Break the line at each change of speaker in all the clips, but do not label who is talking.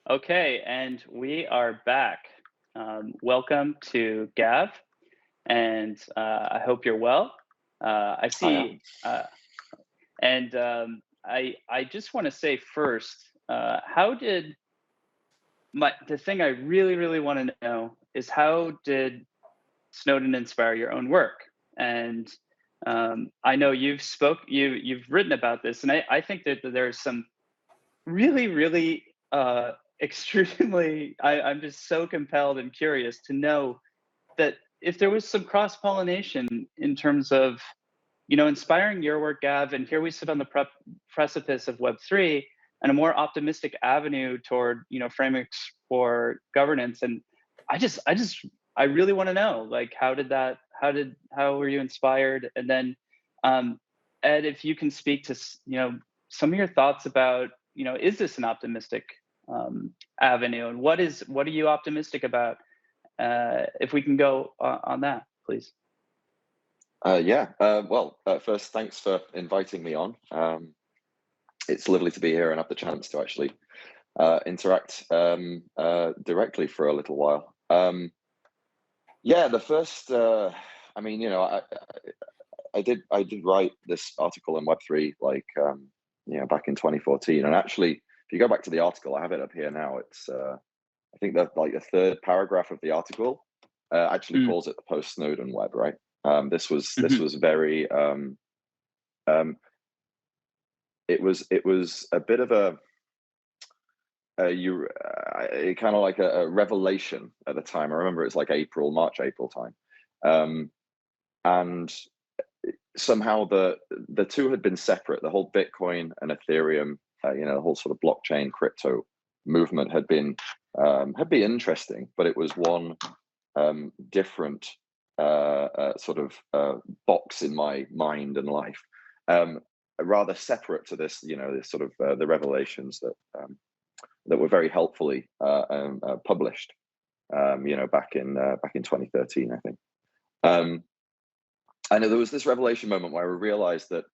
Okay, and we are back. Welcome to Gav, and I hope you're well. I
I
see,
am.
and I just want to say first, how did the thing I really want to know is how did Snowden inspire your own work? And I know you've written about this, and I think that there's some really extremely I'm just so compelled and curious to know that if there was some cross pollination in terms of inspiring your work, Gav, and here we sit on the precipice of Web3 and a more optimistic avenue toward frameworks for governance. And I really want to know, like, how were you inspired? And then Ed, if you can speak to some of your thoughts about is this an optimistic avenue, and what are you optimistic about? If we can go on that, please.
First, thanks for inviting me on. It's lovely to be here and have the chance to actually interact directly for a little while. The first, I did write this article on Web3 back in 2014, and actually, if you go back to the article, I have it up here now. It's I think that the third paragraph of the article actually calls it the post-Snowden web, right? This was very it was a bit of a kind of like a revelation at the time. I remember it's like March, April time, and somehow the two had been separate. The whole Bitcoin and Ethereum, the whole sort of blockchain crypto movement had been interesting, but it was one different box in my mind and life, rather separate to this, this sort of the revelations that were very helpfully published, back in 2013, I think. And there was this revelation moment where I realized that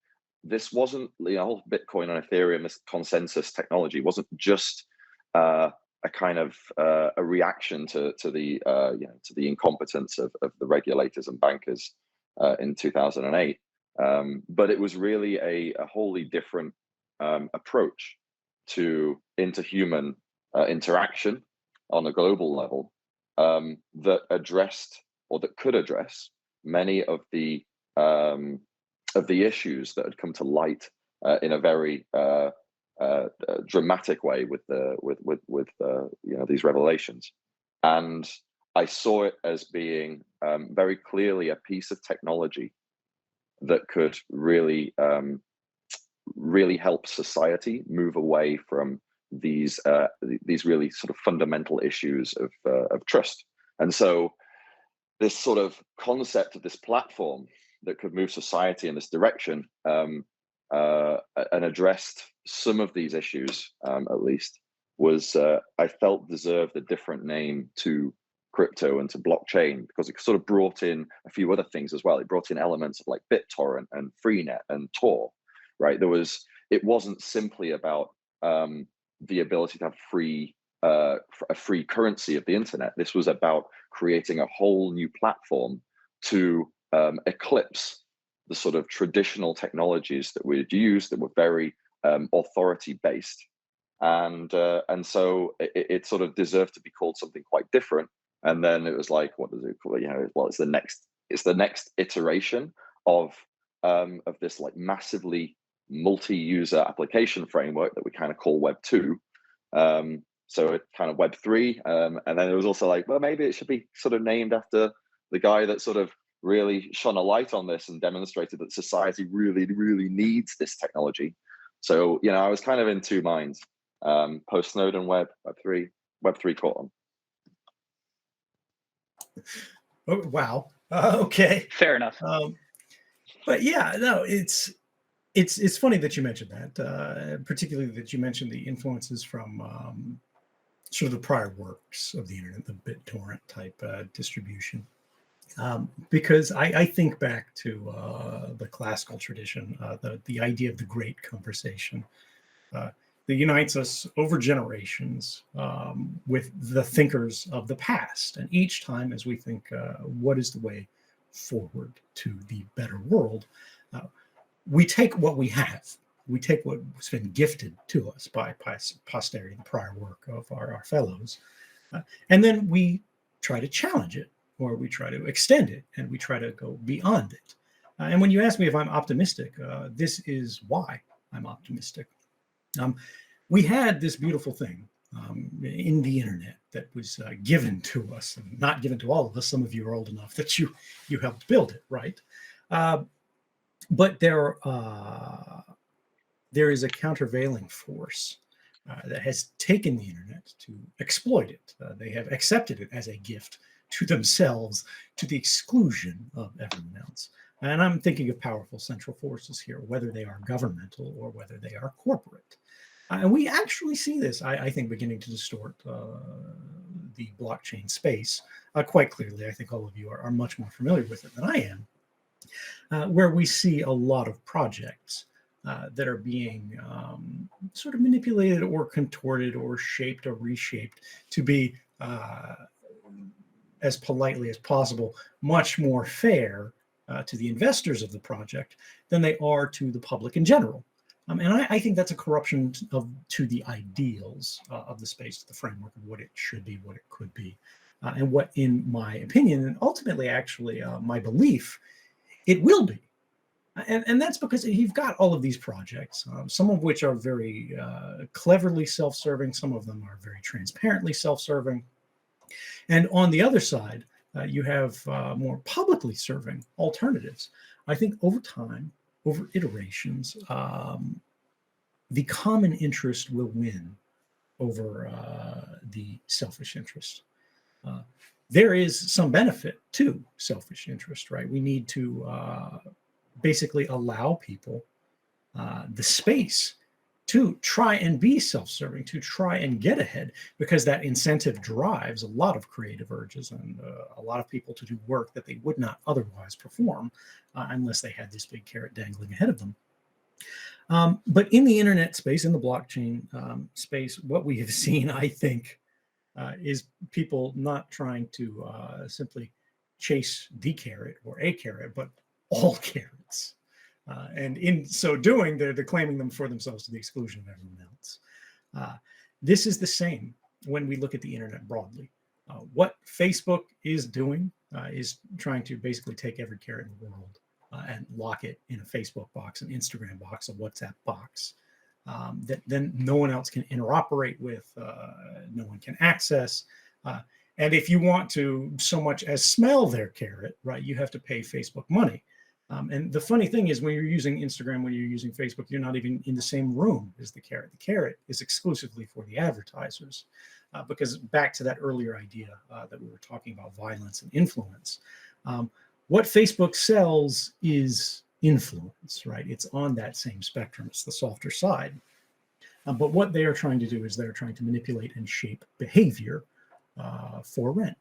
this wasn't the whole Bitcoin and Ethereum, this consensus technology wasn't just a kind of a reaction to the incompetence of the regulators and bankers in 2008, but it was really a wholly different approach to interhuman interaction on a global level, that addressed, or that could address, many of the issues that had come to light in a very dramatic way with these revelations. And I saw it as being very clearly a piece of technology that could really help society move away from these really sort of fundamental issues of trust. And so this sort of concept of this platform that could move society in this direction, and addressed some of these issues, at least, was I felt deserved a different name to crypto and to blockchain, because it sort of brought in a few other things as well. It brought in elements of like BitTorrent and Freenet and Tor, right? It wasn't simply about the ability to have a free currency of the internet. This was about creating a whole new platform to eclipse the sort of traditional technologies that we'd used that were very authority based, and so it sort of deserved to be called something quite different. And then it was like, what does it call? Well, it's the next iteration of this like massively multi-user application framework that we kind of call Web 2. So it kind of Web 3, and then it was also like, well, maybe it should be sort of named after the guy that sort of really shone a light on this and demonstrated that society really needs this technology. So I was kind of in two minds. Post Snowden Web 3 caught on.
Oh, wow. Okay.
Fair enough.
But yeah, no, it's funny that you mentioned that, particularly that you mentioned the influences from sort of the prior works of the internet, the BitTorrent type distribution. Because I think back to the classical tradition, the idea of the great conversation. that unites us over generations with the thinkers of the past. And each time, as we think, what is the way forward to the better world, we take what we have. We take what's been gifted to us by posterity, the prior work of our fellows, and then we try to challenge it, or we try to extend it, and we try to go beyond it. And when you ask me if I'm optimistic, this is why I'm optimistic. We had this beautiful thing in the internet that was given to us, and not given to all of us. Some of you are old enough that you helped build it, right? But there is a countervailing force that has taken the internet to exploit it. They have accepted it as a gift to themselves, to the exclusion of everyone else. And I'm thinking of powerful central forces here, whether they are governmental or whether they are corporate. And we actually see this, I think, beginning to distort the blockchain space quite clearly. I think all of you are much more familiar with it than I am, where we see a lot of projects that are being sort of manipulated or contorted or shaped or reshaped to be, as politely as possible, much more fair to the investors of the project than they are to the public in general. And I think that's a corruption to the ideals of the space, the framework of what it should be, what it could be, and what, in my opinion, and ultimately actually my belief, it will be. And that's because you've got all of these projects, some of which are very cleverly self-serving, some of them are very transparently self-serving. And on the other side, you have more publicly serving alternatives. I think over time, over iterations, the common interest will win over the selfish interest. There is some benefit to selfish interest, right? We need to basically allow people the space to try and be self-serving, to try and get ahead, because that incentive drives a lot of creative urges and a lot of people to do work that they would not otherwise perform unless they had this big carrot dangling ahead of them. But in the internet space, in the blockchain space, what we have seen, I think, is people not trying to simply chase the carrot or a carrot, but all carrots. And in so doing, they're claiming them for themselves to the exclusion of everyone else. This is the same when we look at the internet broadly. What Facebook is doing is trying to basically take every carrot in the world and lock it in a Facebook box, an Instagram box, a WhatsApp box that then no one else can interoperate with, no one can access. And if you want to so much as smell their carrot, right, you have to pay Facebook money. And the funny thing is, when you're using Instagram, when you're using Facebook, you're not even in the same room as the carrot. The carrot is exclusively for the advertisers, because back to that earlier idea that we were talking about, violence and influence. What Facebook sells is influence, right? It's on that same spectrum. It's the softer side. But what they are trying to do is they're trying to manipulate and shape behavior for rent.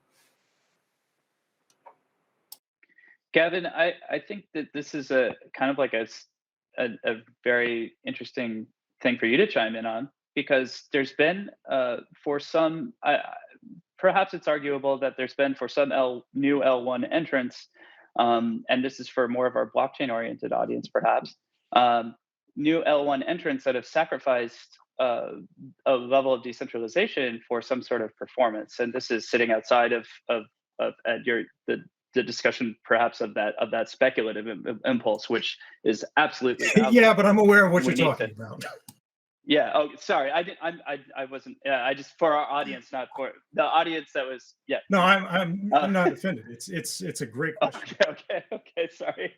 Gavin, I think that this is a kind of like a very interesting thing for you to chime in on, because there's been for some, perhaps it's arguable that there's been for some new L1 entrants, and this is for more of our blockchain-oriented audience, perhaps, new L1 entrants that have sacrificed a level of decentralization for some sort of performance. And this is sitting outside of the discussion perhaps of that speculative impulse, which is absolutely
yeah, but I'm aware of what you're talking about.
Yeah. Oh, sorry. I wasn't. I just, for our audience, not for the audience that was. Yeah.
No, I'm not offended. It's a great question.
Okay. Sorry.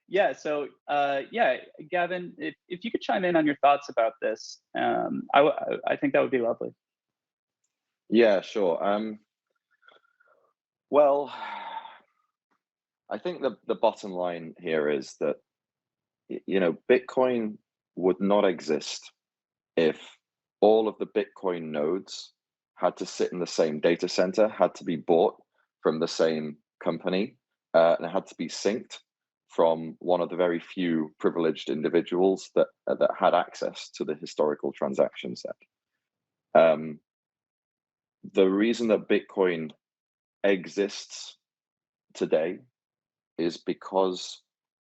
Yeah. So yeah, Gavin, if you could chime in on your thoughts about this, I think that would be lovely.
Yeah, sure. Well, I think the bottom line here is that, Bitcoin would not exist if all of the Bitcoin nodes had to sit in the same data center, had to be bought from the same company, and had to be synced from one of the very few privileged individuals that had access to the historical transaction set. The reason that Bitcoin exists today is because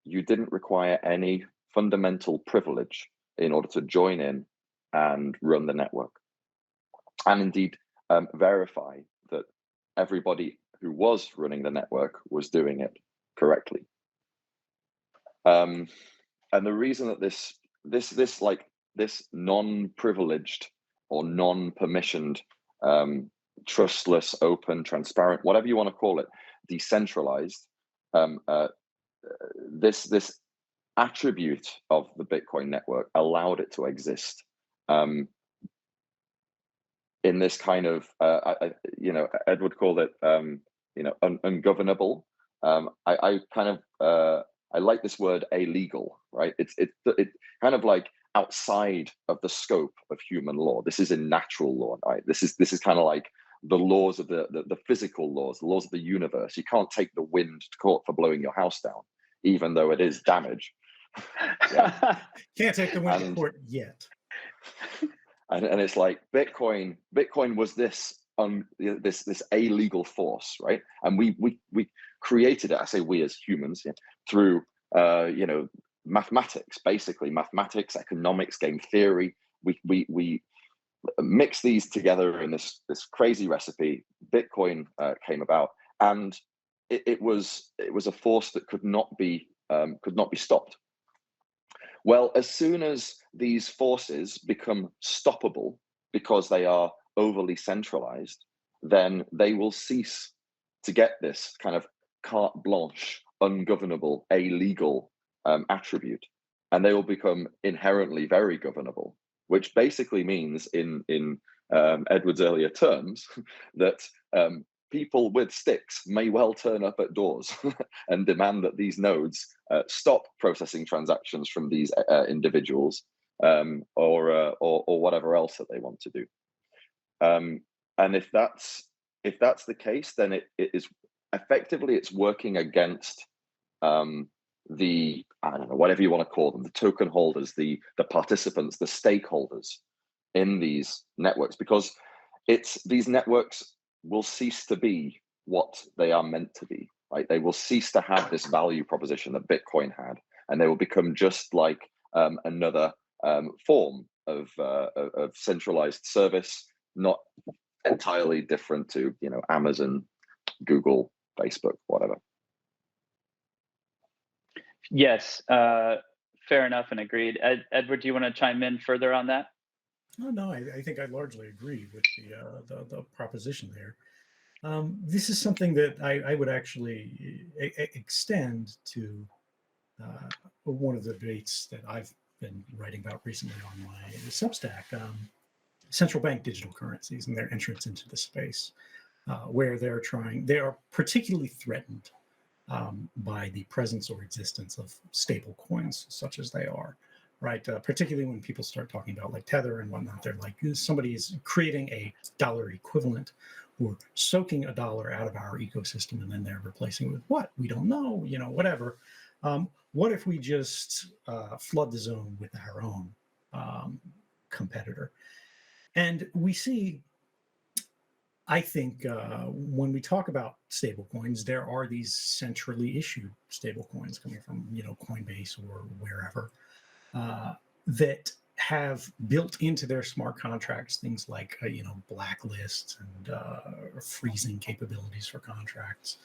you didn't require any fundamental privilege in order to join in and run the network, and indeed verify that everybody who was running the network was doing it correctly. And the reason that this non-privileged or non-permissioned, trustless, open, transparent, whatever you want to call it, decentralized, this attribute of the Bitcoin network allowed it to exist in this kind of, Edward called it, ungovernable. I like this word illegal, right? It's kind of like outside of the scope of human law. This is in natural law, right? This is kind of like the laws of the physical laws, the laws of the universe. You can't take the wind to court for blowing your house down, even though it is damage.
Yeah. Can't take the wind to court yet.
And it's like Bitcoin was this illegal force, right? And we created it. I say we as humans, through mathematics, basically mathematics, economics, game theory. We mix these together in this crazy recipe. Bitcoin came about, and it was a force that could not be stopped. Well, as soon as these forces become stoppable because they are overly centralized, then they will cease to get this kind of carte blanche, ungovernable, illegal attribute, and they will become inherently very governable, which basically means, in Edward's earlier terms, that people with sticks may well turn up at doors and demand that these nodes stop processing transactions from these individuals, or whatever else that they want to do. And if that's the case, then it is effectively, it's working against the, I don't know, whatever you want to call them, the token holders, the participants, the stakeholders in these networks, because these networks will cease to be what they are meant to be, right? They will cease to have this value proposition that Bitcoin had, and they will become just like another form of centralized service, not entirely different to Amazon, Google, Facebook, whatever.
Yes, fair enough and agreed. Edward, do you want to chime in further on that?
Oh, no, I think I largely agree with the proposition there. This is something that I would actually extend to one of the debates that I've been writing about recently on my Substack, central bank digital currencies and their entrance into the space, where they are particularly threatened by the presence or existence of stable coins, such as they are. Right, particularly when people start talking about like Tether and whatnot, they're like, somebody is creating a dollar equivalent or soaking a dollar out of our ecosystem, and then they're replacing it with what? We don't know, whatever. What if we just flood the zone with our own competitor? And we see, I think, when we talk about stable coins, there are these centrally issued stable coins coming from, Coinbase or wherever, that have built into their smart contracts things like blacklists and freezing capabilities for contracts,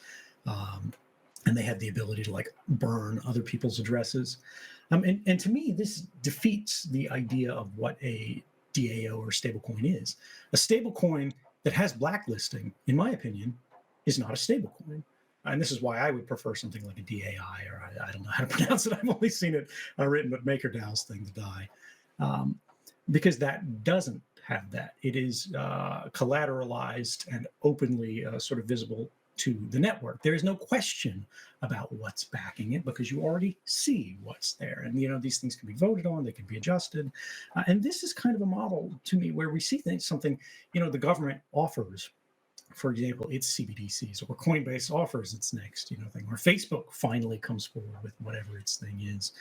and they have the ability to like burn other people's addresses, and to me this defeats the idea of what a DAO or stablecoin is. A stablecoin that has blacklisting, in my opinion, is not a stablecoin. And this is why I would prefer something like a DAI, or I don't know how to pronounce it. I've only seen it written, but MakerDAO's thing, the DAI, because that doesn't have that. It is collateralized and openly sort of visible to the network. There is no question about what's backing it because you already see what's there. And, these things can be voted on, they can be adjusted. And this is kind of a model to me where we see something, the government offers for example, its CBDCs, or Coinbase offers its next, thing, or Facebook finally comes forward with whatever its thing is.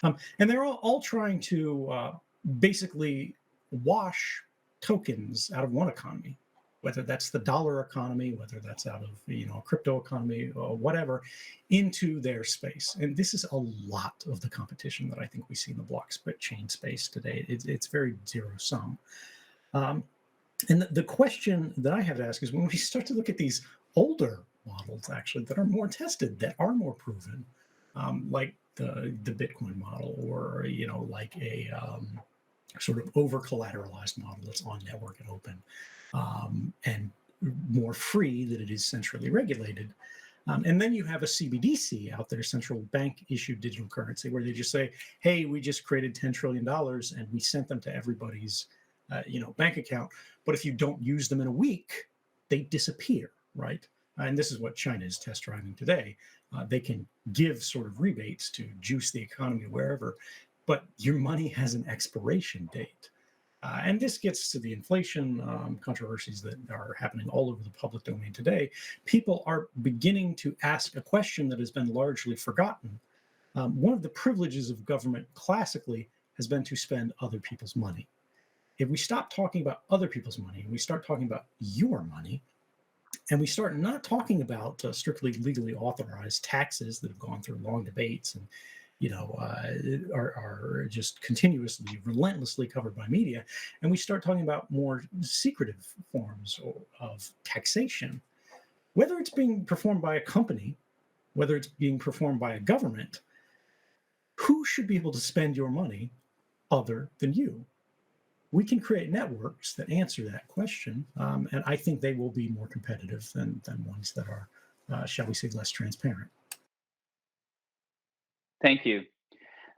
And they're all trying to basically wash tokens out of one economy, whether that's the dollar economy, whether that's out of crypto economy or whatever, into their space. And this is a lot of the competition that I think we see in the blockchain space today. It's very zero sum. And the question that I have to ask is, when we start to look at these older models, actually, that are more tested, that are more proven, like the Bitcoin model, or like a sort of over collateralized model that's on network and open, and more free, that it is centrally regulated. And then you have a CBDC out there, central bank issued digital currency, where they just say, hey, we just created $10 trillion and we sent them to everybody's bank account. But if you don't use them in a week, they disappear, right? And this is what China is test driving today. They can give sort of rebates to juice the economy wherever, but your money has an expiration date. And this gets to the inflation controversies that are happening all over the public domain today. People are beginning to ask a question that has been largely forgotten. One of the privileges of government classically has been to spend other people's money. If we stop talking about other people's money and we start talking about your money, and we start not talking about strictly legally authorized taxes that have gone through long debates and are just continuously, relentlessly covered by media, and we start talking about more secretive forms of taxation, whether it's being performed by a company, whether it's being performed by a government, who should be able to spend your money other than you? We can create networks that answer that question, and I think they will be more competitive than ones that are, shall we say, less transparent.
Thank you.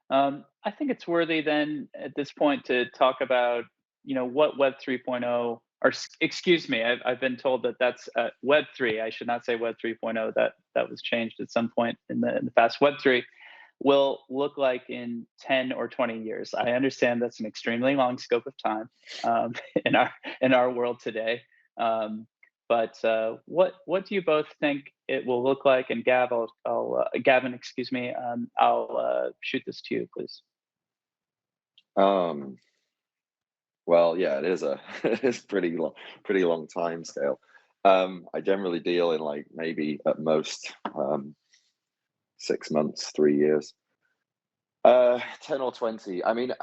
I think it's worthy then at this point to talk about, what Web 3.0, or excuse me, I've been told that that's Web 3. I should not say Web 3.0. That was changed at some point in the past. Web 3 will look like in 10 or 20 years. I understand that's an extremely long scope of time in our world today. But what do you both think it will look like? And Gavin, excuse me, I'll shoot this to you, please.
Well, yeah, it is pretty long time scale. I generally deal in like maybe at most 6 months, 3 years, 10 or 20. I mean,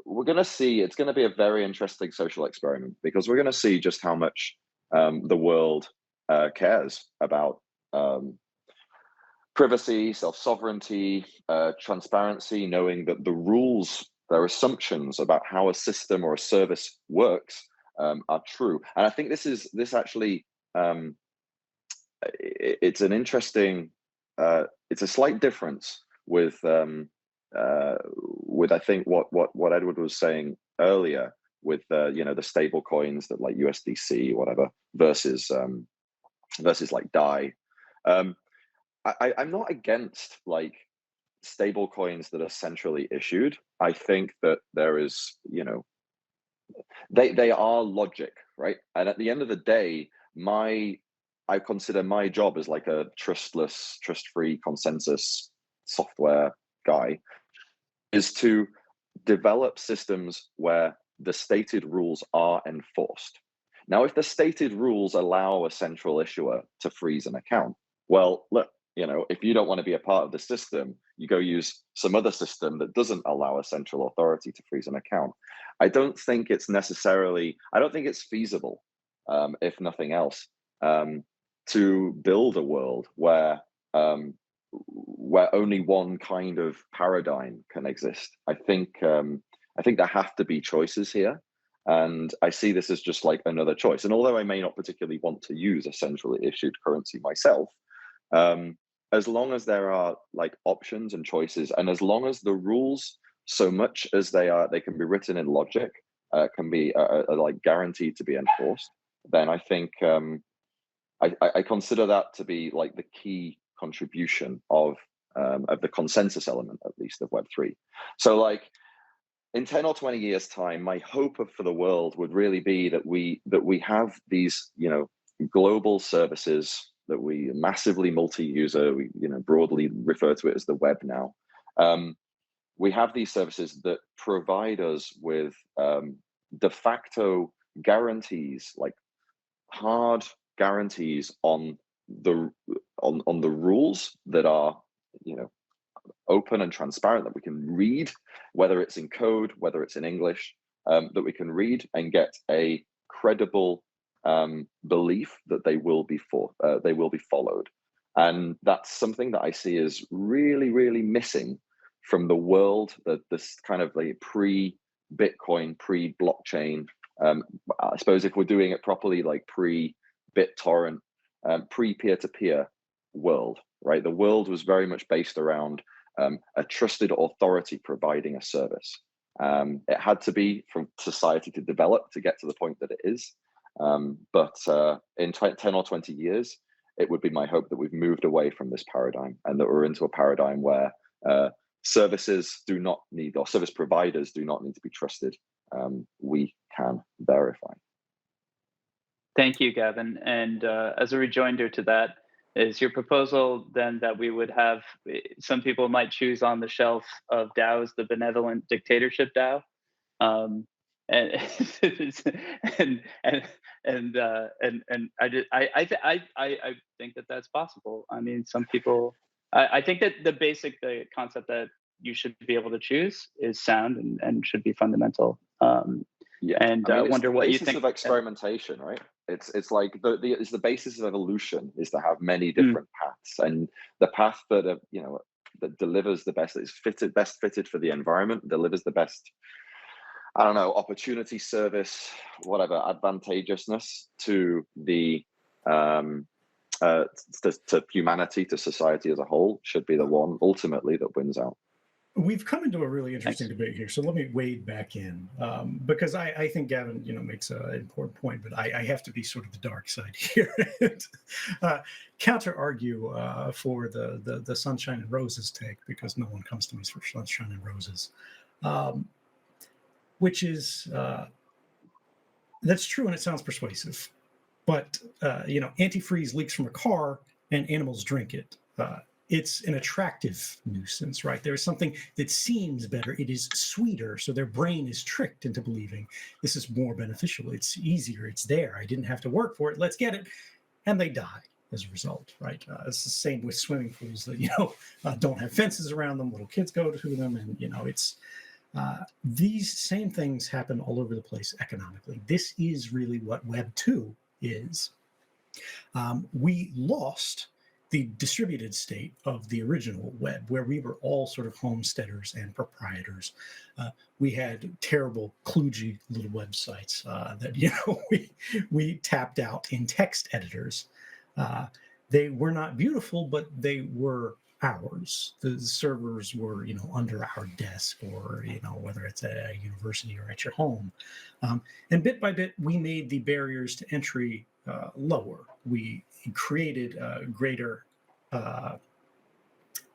we're going to see, it's going to be a very interesting social experiment, because we're going to see just how much the world cares about privacy, self-sovereignty, transparency, knowing that the rules, their assumptions about how a system or a service works are true. And I think this actually, it's an interesting, it's a slight difference with I think what Edward was saying earlier, with the stable coins that like USDC or whatever versus like DAI. I'm not against like stable coins that are centrally issued. I think that there is, they are logic, right? And at the end of the day, I consider my job as like a trust-free consensus software guy, is to develop systems where the stated rules are enforced. Now, if the stated rules allow a central issuer to freeze an account, well, look, if you don't want to be a part of the system, you go use some other system that doesn't allow a central authority to freeze an account. I don't think it's feasible, if nothing else, to build a world where only one kind of paradigm can exist. I think there have to be choices here, and I see this as just like another choice. And although I may not particularly want to use a centrally issued currency myself, as long as there are like options and choices, and as long as the rules, so much as they can be written in logic, can be like guaranteed to be enforced, then I think I consider that to be like the key contribution of the consensus element, at least, of Web3. So like in 10 or 20 years time, my hope for the world would really be that we have these, global services that we massively multi-user, we broadly refer to it as the web now. We have these services that provide us with de facto guarantees, like hard guarantees on the rules that are open and transparent, that we can read, whether it's in code, whether it's in English, that we can read and get a credible belief that they will be followed. And that's something that I see as really, really missing from the world, that this kind of like pre-Bitcoin, pre-blockchain. I suppose if we're doing it properly, like pre-BitTorrent, pre-peer-to-peer world, right? The world was very much based around a trusted authority providing a service. It had to be for society to develop to get to the point that it is. But in 10 or 20 years, it would be my hope that we've moved away from this paradigm and that we're into a paradigm where services do not need, or service providers do not need to be trusted. We can verify.
Thank you, Gavin. And as a rejoinder to that, is your proposal then that we would have, some people might choose on the shelf of DAOs the benevolent dictatorship DAO, and I think that that's possible. I mean, some people, I think that the concept that you should be able to choose is sound and should be fundamental.
Yeah,
and I wonder what you think
of experimentation, right? It's like it's the basis of evolution is to have many different paths, and the path that that delivers the best, that is best fitted for the environment, delivers the best, I don't know, opportunity, service, whatever, advantageousness to the to humanity, to society as a whole, should be the one ultimately that wins out.
We've come into a really interesting debate here, so let me wade back in, because I think Gavin, makes an important point, but I have to be sort of the dark side here, counter argue for the sunshine and roses take, because no one comes to me for sunshine and roses, which is that's true and it sounds persuasive, but antifreeze leaks from a car and animals drink it. It's an attractive nuisance, right? There is something that seems better. It is sweeter. So their brain is tricked into believing this is more beneficial. It's easier. It's there. I didn't have to work for it. Let's get it. And they die as a result, right? It's the same with swimming pools that, don't have fences around them. Little kids go to them. And, it's these same things happen all over the place economically. This is really what Web 2 is. We lost the distributed state of the original web, where we were all sort of homesteaders and proprietors. We had terrible, kludgy little websites that we tapped out in text editors. They were not beautiful, but they were ours. The servers were, under our desk, or whether it's at a university or at your home. And bit by bit, we made the barriers to entry lower. We created greater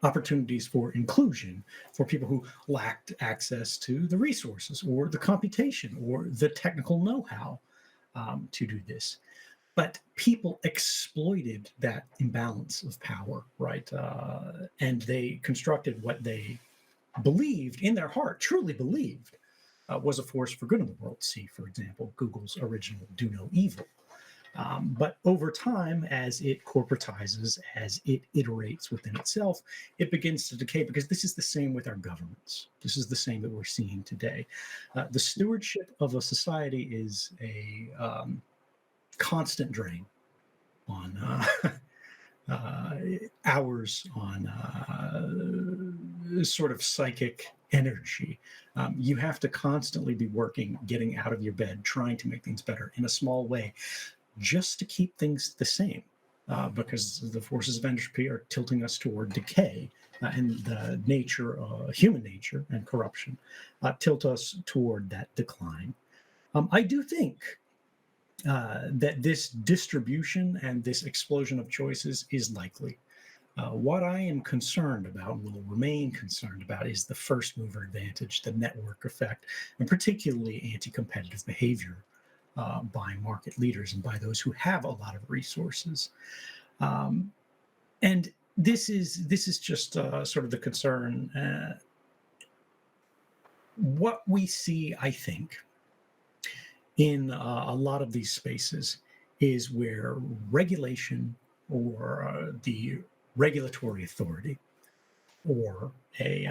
opportunities for inclusion for people who lacked access to the resources or the computation or the technical know-how to do this. But people exploited that imbalance of power, right? And they constructed what they believed in their heart, truly believed, was a force for good in the world. See, for example, Google's original "Do No Evil." But over time, as it corporatizes, as it iterates within itself, it begins to decay, because this is the same with our governments. This is the same that we're seeing today. The stewardship of a society is a constant drain on hours, on sort of psychic energy. You have to constantly be working, getting out of your bed, trying to make things better in a small way, just to keep things the same, because the forces of entropy are tilting us toward decay, and the nature, human nature and corruption, tilt us toward that decline. I do think that this distribution and this explosion of choices is likely. What I am concerned about, and will remain concerned about, is the first mover advantage, the network effect, and particularly anti-competitive behavior by market leaders and by those who have a lot of resources. And this is just sort of the concern. What we see, I think, in a lot of these spaces is where regulation or the regulatory authority or a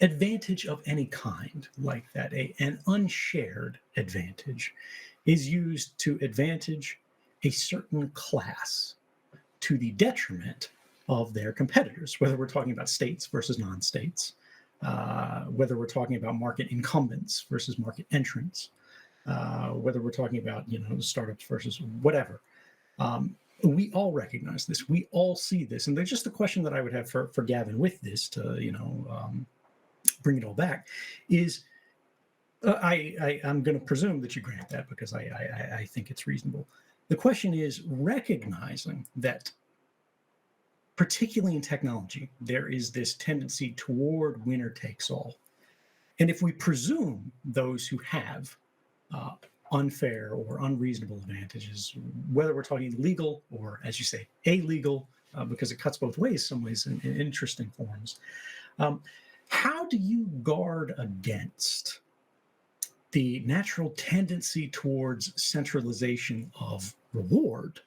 advantage of any kind like that, an unshared advantage, is used to advantage a certain class to the detriment of their competitors, whether we're talking about states versus non-states, whether we're talking about market incumbents versus market entrants, whether we're talking about startups versus whatever. We all recognize this. We all see this. And there's just a question that I would have for Gavin with this to bring it all back is I'm going to presume that you grant that because I think it's reasonable. The question is recognizing that, particularly in technology, there is this tendency toward winner takes all. And if we presume those who have unfair or unreasonable advantages, whether we're talking legal or, as you say, illegal, because it cuts both ways, some ways in interesting forms, how do you guard against the natural tendency towards centralization of reward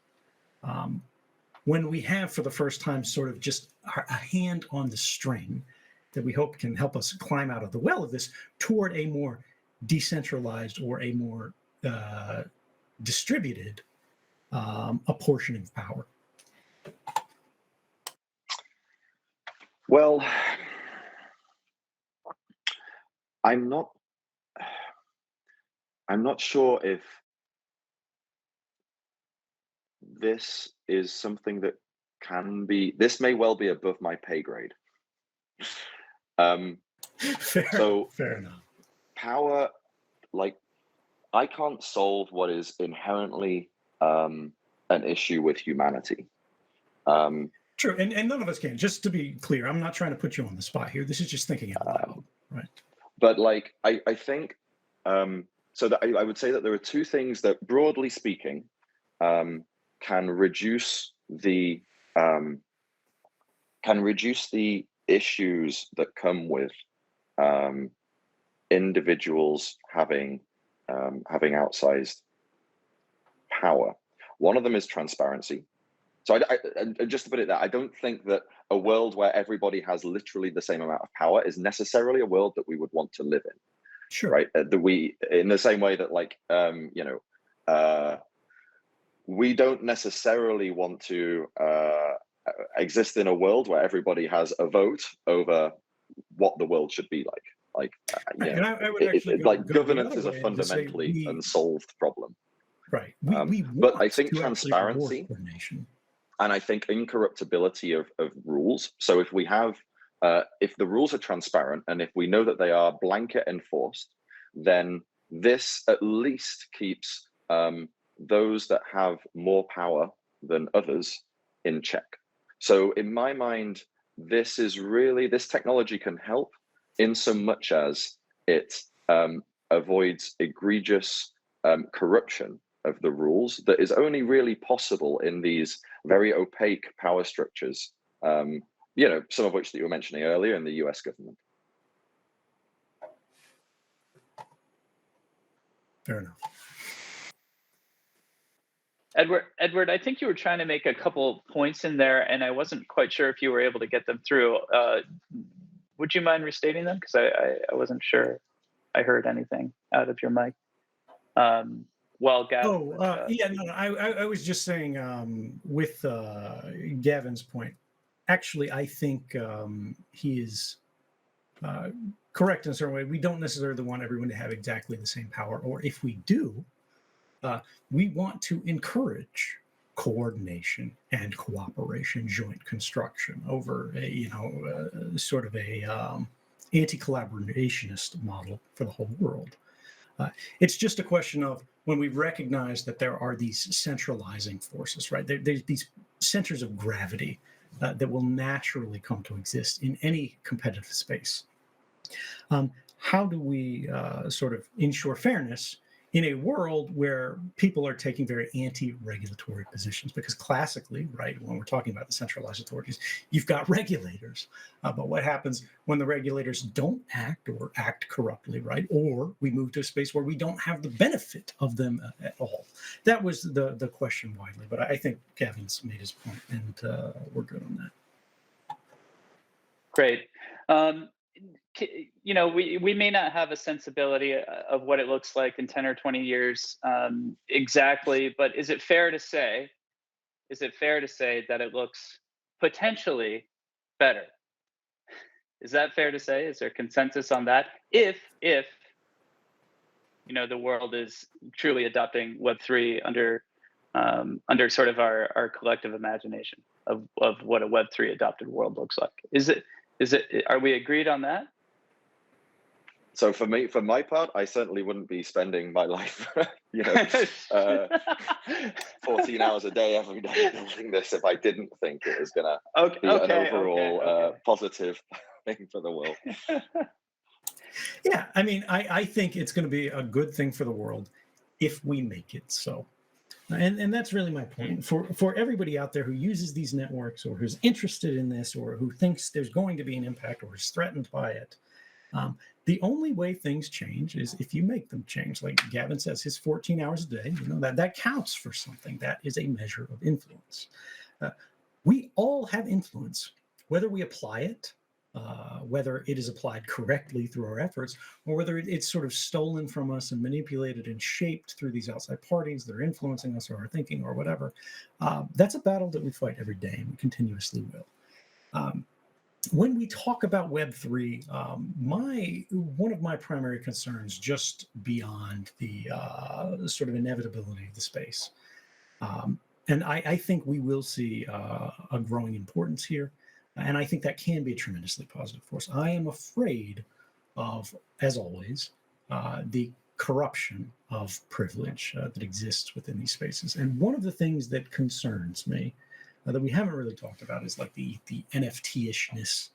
when we have, for the first time, sort of just a hand on the string that we hope can help us climb out of the well of this toward a more decentralized or a more distributed apportioning of power?
Well, I'm not sure if this is something that can be. This may well be above my pay grade.
Fair enough.
Power, like, I can't solve what is inherently an issue with humanity.
True, and none of us can. Just to be clear, I'm not trying to put you on the spot here. This is just thinking out loud, right?
But like, I think so that I would say that there are two things that, broadly speaking, can reduce the issues that come with individuals having outsized power. One of them is transparency. So I just to put it there, I don't think that a world where everybody has literally the same amount of power is necessarily a world that we would want to live in.
Sure.
Right? In the same way that, like, we don't necessarily want to exist in a world where everybody has a vote over what the world should be like.
I would actually
like governance is a fundamentally unsolved problem.
Right.
But I think transparency and I think incorruptibility of rules. So if we have, if the rules are transparent and if we know that they are blanket enforced, then this at least keeps those that have more power than others in check. So in my mind, this technology can help in so much as it avoids egregious corruption of the rules that is only really possible in these very opaque power structures, some of which that you were mentioning earlier in the US government.
Fair enough.
Edward, I think you were trying to make a couple points in there, and I wasn't quite sure if you were able to get them through. Would you mind restating them? Because I wasn't sure I heard anything out of your mic. Well, Gavin.
I was just saying with Gavin's point, actually, I think he is correct in a certain way. We don't necessarily want everyone to have exactly the same power, or if we do, we want to encourage coordination and cooperation, joint construction over sort of a anti-collaborationist model for the whole world. It's just a question of when we recognize that there are these centralizing forces, right? There's these centers of gravity that will naturally come to exist in any competitive space. How do we sort of ensure fairness in a world where people are taking very anti-regulatory positions, because classically, right, when we're talking about the centralized authorities, you've got regulators. But what happens when the regulators don't act or act corruptly, right? Or we move to a space where we don't have the benefit of them at all. That was the question widely, but I think Gavin's made his point, and we're good on that.
Great. We may not have a sensibility of what it looks like in 10 or 20 years exactly, but is it fair to say that it looks potentially better? Is that fair to say? Is there consensus on that? If the world is truly adopting Web3 under sort of our collective imagination of what a Web3 adopted world looks like. Is it? Are we agreed on that?
So for my part, I certainly wouldn't be spending my life, 14 hours a day every day building this if I didn't think it was going to be an overall positive thing for the world.
Yeah, I mean, I think it's going to be a good thing for the world if we make it so. And that's really my point. For everybody out there who uses these networks, or who's interested in this, or who thinks there's going to be an impact, or is threatened by it, the only way things change is if you make them change. Like Gavin says, his 14 hours a day, that counts for something. That is a measure of influence. We all have influence, whether we apply it, whether it is applied correctly through our efforts, or whether it's sort of stolen from us and manipulated and shaped through these outside parties that are influencing us or our thinking or whatever. That's a battle that we fight every day, and we continuously will. When we talk about Web3, one of my primary concerns, just beyond the sort of inevitability of the space, and I think we will see a growing importance here, and I think that can be a tremendously positive force. I am afraid of, as always, the corruption of privilege that exists within these spaces. And one of the things that concerns me that we haven't really talked about is like the NFT-ishness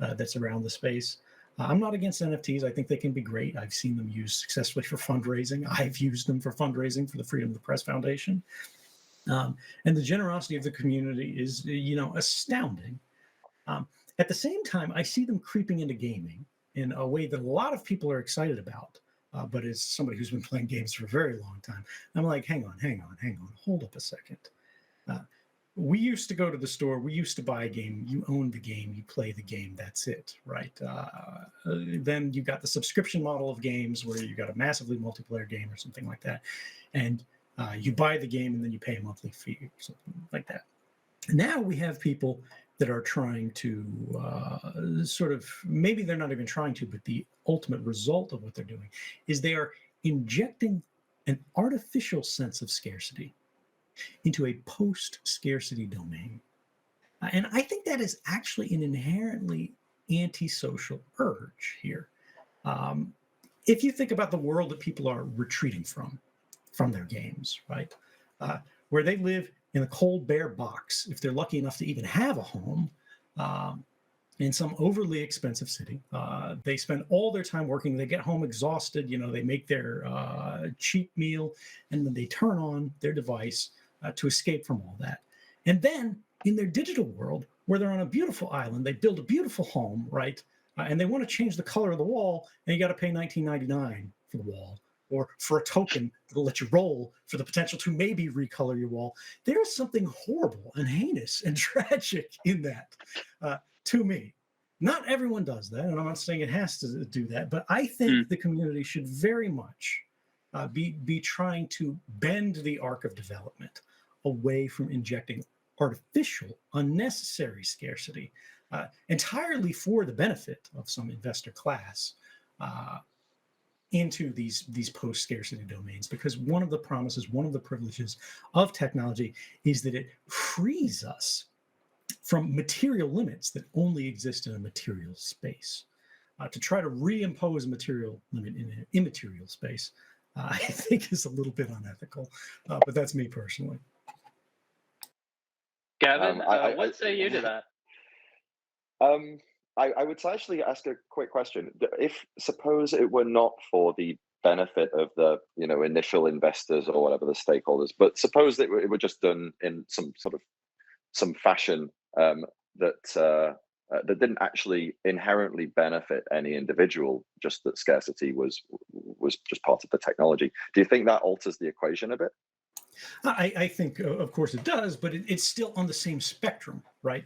that's around the space. I'm not against NFTs. I think they can be great. I've seen them used successfully for fundraising. I've used them for fundraising for the Freedom of the Press Foundation. And the generosity of the community is, astounding. At the same time, I see them creeping into gaming in a way that a lot of people are excited about. But as somebody who's been playing games for a very long time, I'm like, hang on, hold up a second. We used to go to the store, we used to buy a game, you own the game, you play the game, that's it, right? Then you got the subscription model of games where you got a massively multiplayer game or something like that. And you buy the game and then you pay a monthly fee or something like that. Now we have people that are trying to sort of, maybe they're not even trying to, but the ultimate result of what they're doing is they are injecting an artificial sense of scarcity into a post-scarcity domain. And I think that is actually an inherently antisocial urge here. If you think about the world that people are retreating from their games, right? Where they live in a cold, bare box, if they're lucky enough to even have a home, in some overly expensive city. They spend all their time working. They get home exhausted. They make their cheap meal, and then they turn on their device to escape from all that. And then in their digital world, where they're on a beautiful island, they build a beautiful home, right? And they want to change the color of the wall, and you got to pay $19.99 for the wall, or for a token that'll let you roll for the potential to maybe recolor your wall. There is something horrible and heinous and tragic in that, to me. Not everyone does that, and I'm not saying it has to do that, but I think the community should very much be trying to bend the arc of development away from injecting artificial, unnecessary scarcity entirely for the benefit of some investor class into these post-scarcity domains. Because one of the promises, one of the privileges of technology is that it frees us from material limits that only exist in a material space. To try to reimpose a material limit in an immaterial space, I think is a little bit unethical, but that's me personally.
Gavin, what say you to that?
I would actually ask a quick question. If suppose it were not for the benefit of the initial investors or whatever the stakeholders. But suppose that it were just done in some fashion that didn't actually inherently benefit any individual, just that scarcity was just part of the technology. Do you think that alters the equation a bit?
I think, of course, it does, but it's still on the same spectrum, right?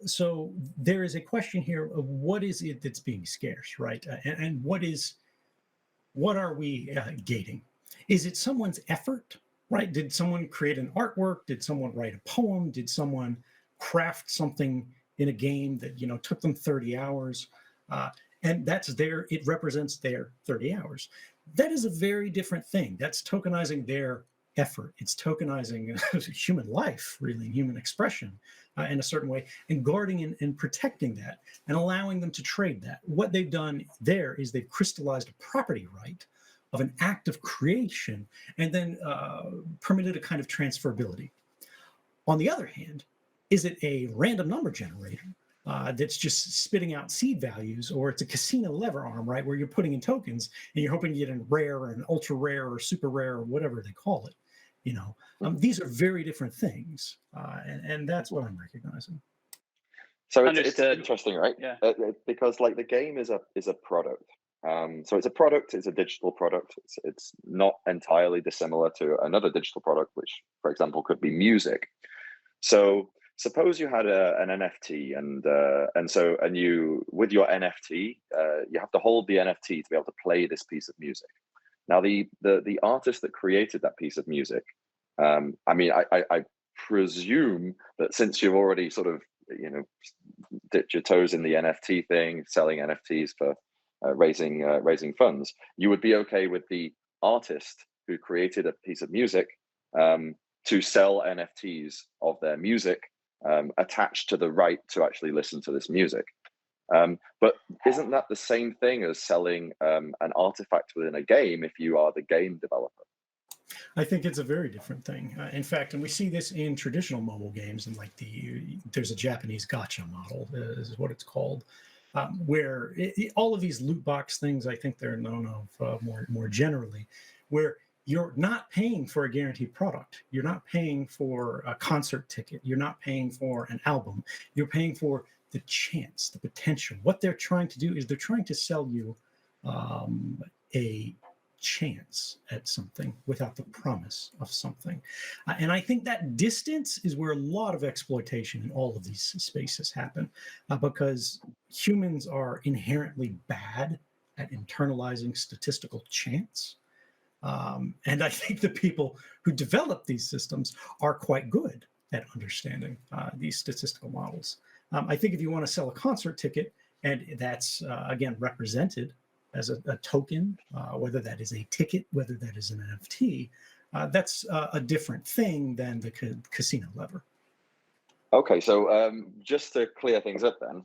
So there is a question here of what is it that's being scarce, right? And what are we gating? Is it someone's effort, right? Did someone create an artwork? Did someone write a poem? Did someone craft something in a game that took them 30 hours? And it represents their 30 hours. That is a very different thing. That's tokenizing their effort. It's tokenizing human life, really, human expression in a certain way, and guarding and protecting that and allowing them to trade that. What they've done there is they've crystallized a property right of an act of creation and then permitted a kind of transferability. On the other hand, is it a random number generator that's just spitting out seed values, or it's a casino lever arm, right, where you're putting in tokens and you're hoping to get in rare or an ultra rare or super rare or whatever they call it? These are very different things, and that's what I'm recognizing.
So it's interesting, right? Yeah. Because like the game is a product. So it's a product. It's a digital product. It's not entirely dissimilar to another digital product, which, for example, could be music. So suppose you had an NFT, and you with your NFT, you have to hold the NFT to be able to play this piece of music. Now, the artist that created that piece of music, I presume that since you've already sort of dipped your toes in the NFT thing, selling NFTs for raising funds, you would be okay with the artist who created a piece of music to sell NFTs of their music attached to the right to actually listen to this music. But isn't that the same thing as selling an artifact within a game if you are the game developer?
I think it's a very different thing. In fact, and we see this in traditional mobile games, and there's a Japanese gacha model, is what it's called, where all of these loot box things, I think they're known of more generally, where you're not paying for a guaranteed product. You're not paying for a concert ticket. You're not paying for an album. You're paying for the chance, the potential. What they're trying to do is they're trying to sell you a chance at something without the promise of something. And I think that distance is where a lot of exploitation in all of these spaces happen, because humans are inherently bad at internalizing statistical chance. And I think the people who develop these systems are quite good at understanding these statistical models. I think if you want to sell a concert ticket, and that's, again, represented as a token, whether that is a ticket, whether that is an NFT, that's a different thing than the casino lever.
Okay, so just to clear things up then,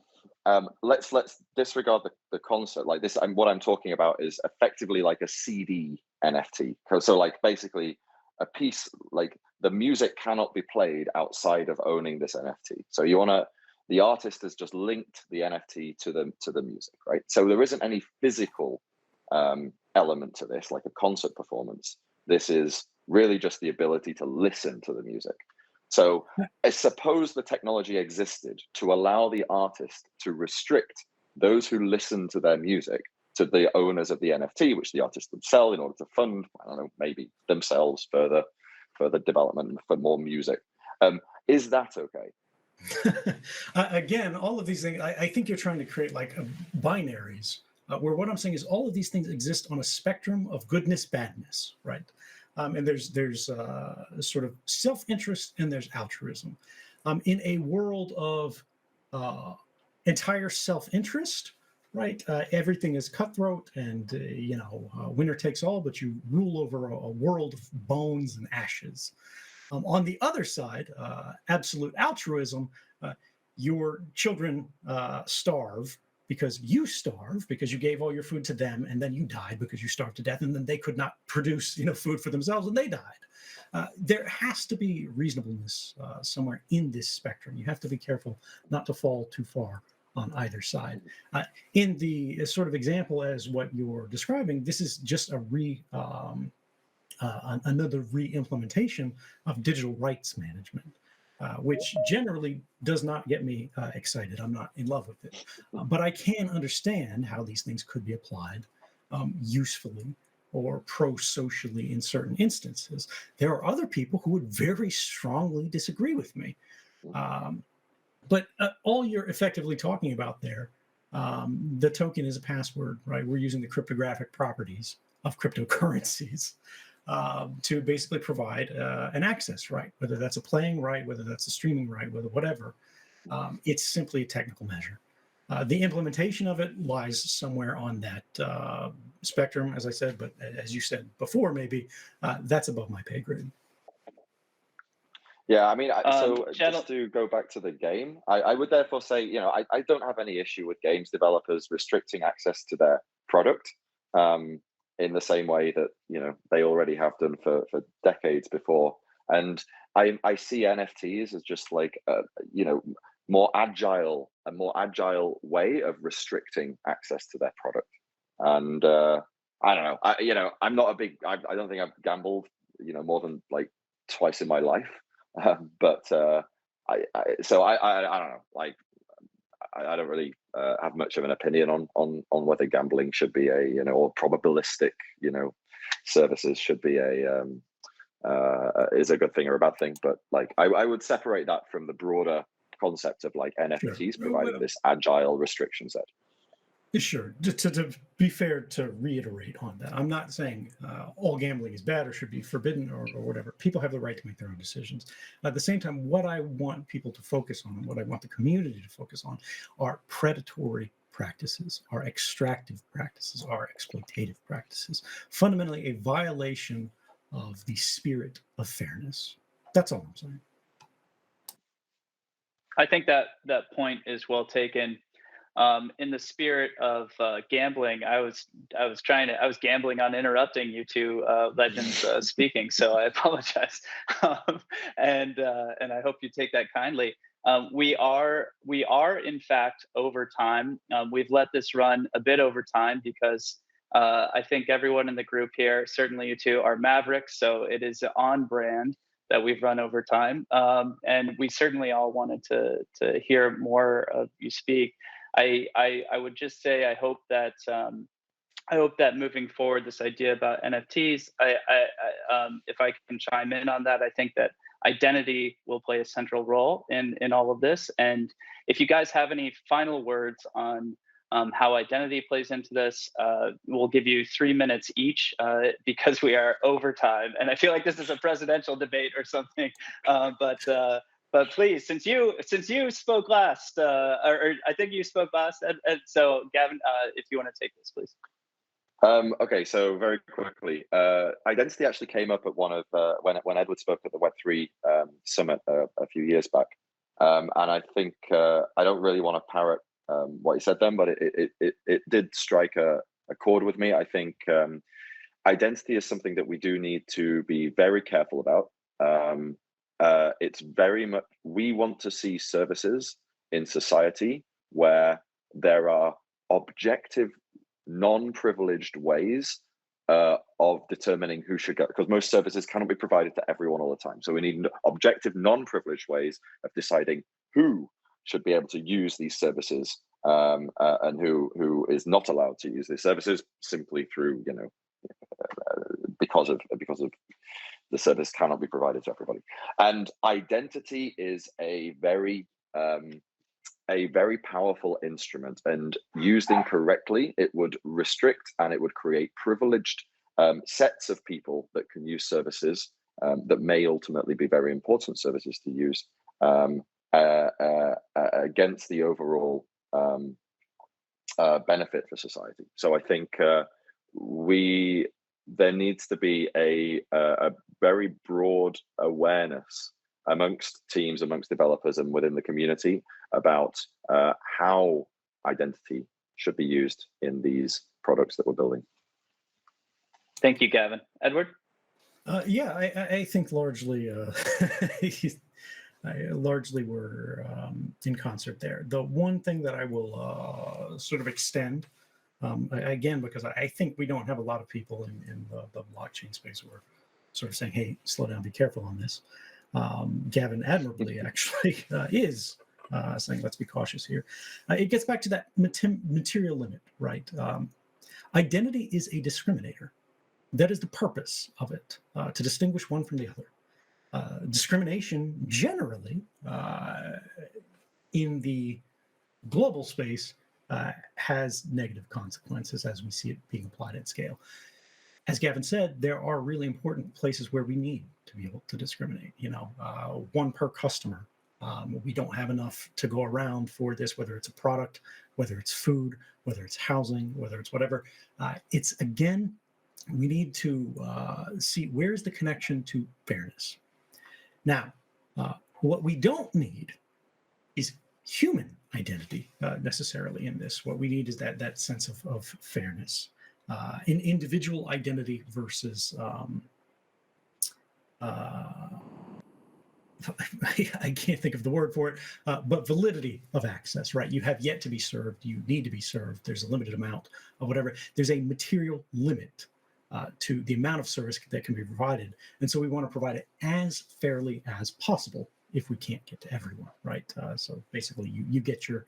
let's disregard the concept like this. What I'm talking about is effectively like a CD NFT. So like basically a piece, like the music cannot be played outside of owning this NFT. So the artist has just linked the NFT to the music, right? So there isn't any physical element to this, like a concert performance. This is really just the ability to listen to the music. So I suppose the technology existed to allow the artist to restrict those who listen to their music to the owners of the NFT, which the artist would sell in order to fund, I don't know, maybe themselves further development for more music. Is that okay?
Again, all of these things, I think you're trying to create like binaries, where what I'm saying is all of these things exist on a spectrum of goodness, badness, right? And there's sort of self-interest and there's altruism. In a world of entire self-interest, right? Everything is cutthroat and, winner takes all, but you rule over a world of bones and ashes. On the other side, absolute altruism, your children starve because you gave all your food to them, and then you died because you starved to death, and then they could not produce food for themselves and they died. There has to be reasonableness somewhere in this spectrum. You have to be careful not to fall too far on either side. In the sort of example as what you're describing, this is just another re-implementation of digital rights management, which generally does not get me excited. I'm not in love with it, but I can understand how these things could be applied usefully or pro-socially in certain instances. There are other people who would very strongly disagree with me. But all you're effectively talking about there, the token is a password, right? We're using the cryptographic properties of cryptocurrencies to basically provide an access right, whether that's a playing right, whether that's a streaming right, whatever. It's simply a technical measure. The implementation of it lies somewhere on that spectrum, as I said, but as you said before, maybe that's above my pay grade.
Yeah, I mean, so just to go back to the game, I would therefore say, you know, I don't have any issue with games developers restricting access to their product in the same way that, you know, they already have done for decades before. And I see NFTs as just like, you know, a more agile way of restricting access to their product. And I don't know, you know, I'm not a big, I don't think I've gambled, you know, more than like twice in my life. But so I don't know, like I don't really have much of an opinion on whether gambling should be a, you know, or probabilistic, you know, services should be a is a good thing or a bad thing. But like I would separate that from the broader concept of like NFTs providing this agile restriction set.
Sure. To be fair, to reiterate on that, I'm not saying all gambling is bad or should be forbidden or whatever. People have the right to make their own decisions. At the same time, what I want people to focus on and what I want the community to focus on are predatory practices, are extractive practices, are exploitative practices. Fundamentally, a violation of the spirit of fairness. That's all I'm saying.
I think that point is well taken. In the spirit of gambling, I was gambling on interrupting you two legends speaking, so I apologize, and I hope you take that kindly. We are in fact over time. We've let this run a bit over time because I think everyone in the group here, certainly you two, are mavericks, so it is on brand that we've run over time, and we certainly all wanted to hear more of you speak. I would just say I hope that moving forward, this idea about NFTs, if I can chime in on that, I think that identity will play a central role in all of this. And if you guys have any final words on how identity plays into this, we'll give you 3 minutes each because we are over time. And I feel like this is a presidential debate or something, but please, since you spoke last, or I think you spoke last, and so Gavin, if you want to take this, please.
Okay, so very quickly, identity actually came up at one of when Edward spoke at the Web3 summit a few years back, and I think I don't really want to parrot what he said then, but it did strike a chord with me. I think identity is something that we do need to be very careful about. It's very much, we want to see services in society where there are objective, non-privileged ways of determining who should get, because most services cannot be provided to everyone all the time. So we need objective, non-privileged ways of deciding who should be able to use these services and who is not allowed to use these services simply through, you know, because of the service cannot be provided to everybody. And identity is a very powerful instrument, and used incorrectly, it would restrict and it would create privileged sets of people that can use services that may ultimately be very important services to use against the overall benefit for society. So I think there needs to be a very broad awareness amongst teams, amongst developers, and within the community about how identity should be used in these products that we're building.
Thank you, Gavin. Edward?
Yeah, I think largely largely were in concert there. The one thing that I will sort of extend, again, because I think we don't have a lot of people in the blockchain space who are sort of saying, hey, slow down, be careful on this. Gavin admirably actually is saying, let's be cautious here. It gets back to that material limit, right? Identity is a discriminator. That is the purpose of it, to distinguish one from the other. Discrimination generally in the global space has negative consequences as we see it being applied at scale. As Gavin said, there are really important places where we need to be able to discriminate. One per customer. We don't have enough to go around for this, whether it's a product, whether it's food, whether it's housing, whether it's whatever. It's, again, we need to see where's the connection to fairness. Now, what we don't need is human identity necessarily in this. What we need is that sense of fairness. In individual identity versus I can't think of the word for it, but validity of access, right? You have yet to be served. You need to be served. There's a limited amount of whatever. There's a material limit to the amount of service that can be provided. And so we want to provide it as fairly as possible if we can't get to everyone, right? So basically you get your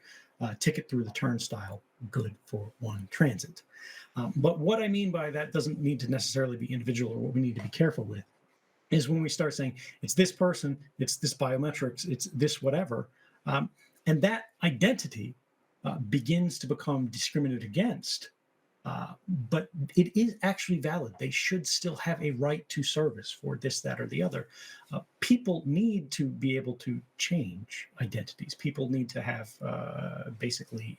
ticket through the turnstile, good for one transit. But what I mean by that doesn't need to necessarily be individual, or what we need to be careful with is when we start saying it's this person, it's this biometrics, it's this whatever, and that identity begins to become discriminated against, but it is actually valid. They should still have a right to service for this, that, or the other. People need to be able to change identities. People need to have basically,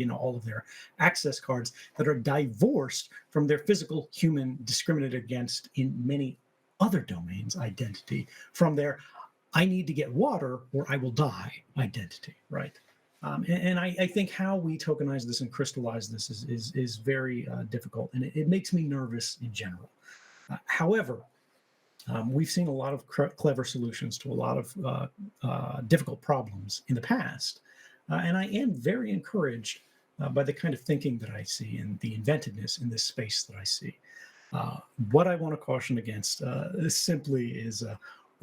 all of their access cards that are divorced from their physical, human, discriminated against in many other domains identity, from their I need to get water or I will die identity, right? And I think how we tokenize this and crystallize this is very difficult, and it makes me nervous in general. However, we've seen a lot of clever solutions to a lot of difficult problems in the past, and I am very encouraged by the kind of thinking that I see and the inventiveness in this space that I see. What I want to caution against simply is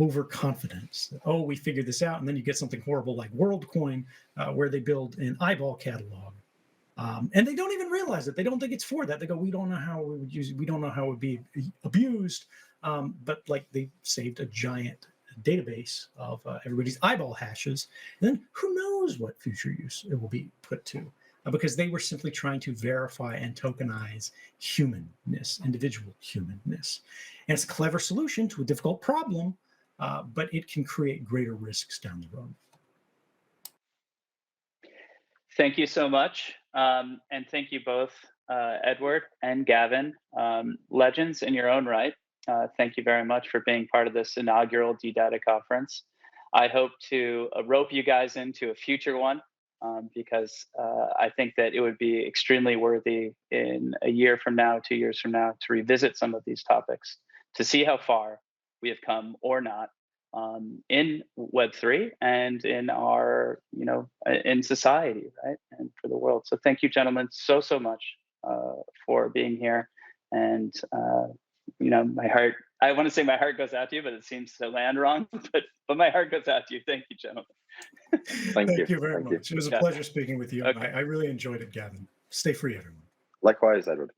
overconfidence. Oh, we figured this out, and then you get something horrible like WorldCoin, where they build an eyeball catalog, and they don't even realize it. They don't think it's for that. They go, we don't know how we would use it. We don't know how it would be abused. But like they saved a giant database of everybody's eyeball hashes, and then who knows what future use it will be put to. Because they were simply trying to verify and tokenize humanness, individual humanness. And it's a clever solution to a difficult problem, but it can create greater risks down the road.
Thank you so much. And thank you both, Edward and Gavin, legends in your own right. Thank you very much for being part of this inaugural DeData conference. I hope to rope you guys into a future one. Because I think that it would be extremely worthy in a year from now, 2 years from now, to revisit some of these topics, to see how far we have come or not in Web3 and in our, in society, right, and for the world. So thank you, gentlemen, so much for being here. And my heart, I want to say my heart goes out to you, but it seems to land wrong. But my heart goes out to you. Thank you, gentlemen.
Thank you
very much. It was a pleasure speaking with you. Okay. I really enjoyed it, Gavin. Stay free, everyone.
Likewise, Edward.